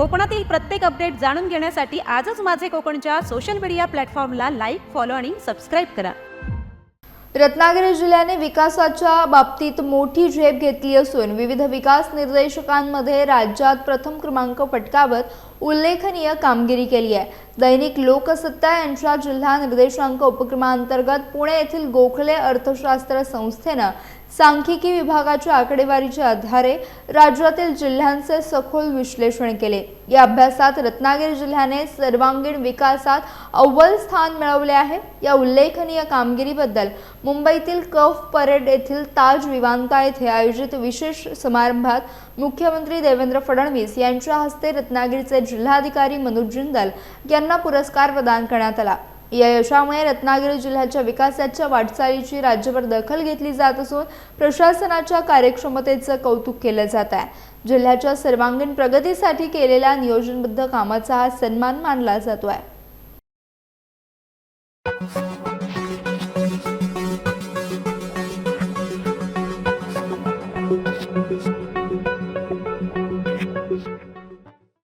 कोकणातील प्रत्येक अपडेट जाणून घेण्यासाठी आजच माझे कोकणच्या सोशल मीडिया प्लॅटफॉर्मला लाईक, फॉलो आणि सबस्क्राईब करा। रत्नागिरी जिल्ह्याने विकासाच्या बाबतीत मोठी झेप घेतली असून विविध विकास निर्देशकांमध्ये राज्यात प्रथम क्रमांक पटकावत उल्लेखनीय कामगिरी केली आहे। दैनिक लोकसत्ता यांच्या जिल्हा निर्देशांक उपक्रमांतर्गत पुणे येथील गोखले अर्थशास्त्र संस्थेने सांख्यिकी विभागाच्या आकडेवारीच्या आधारे राज्यातील जिल्ह्यांचे सखोल विश्लेषण केले। या अभ्यासात रत्नागिरी जिल्ह्याने सर्वांगीण विकासात अव्वल स्थान मिळवले आहे। या उल्लेखनीय कामगिरीबद्दल मुंबईतील कफ परेड येथील ताज विमानतळ येथे आयोजित विशेष समारंभात मुख्यमंत्री देवेंद्र फडणवीस यांच्या हस्ते रत्नागिरीचे जिल्हाधिकारी मनोज जिंदाल यांना पुरस्कार प्रदान करण्यात आला। या यशामुळे रत्नागिरी जिल्ह्याच्या विकासाच्या वाटचालीची राज्यभर दखल घेतली जात असून प्रशासनाच्या कार्यक्षमतेचे कौतुक केले जात आहे। जिल्ह्याच्या सर्वांगीण प्रगतीसाठी केलेल्या नियोजनबद्ध कामाचा हा सन्मान मानला जातोय।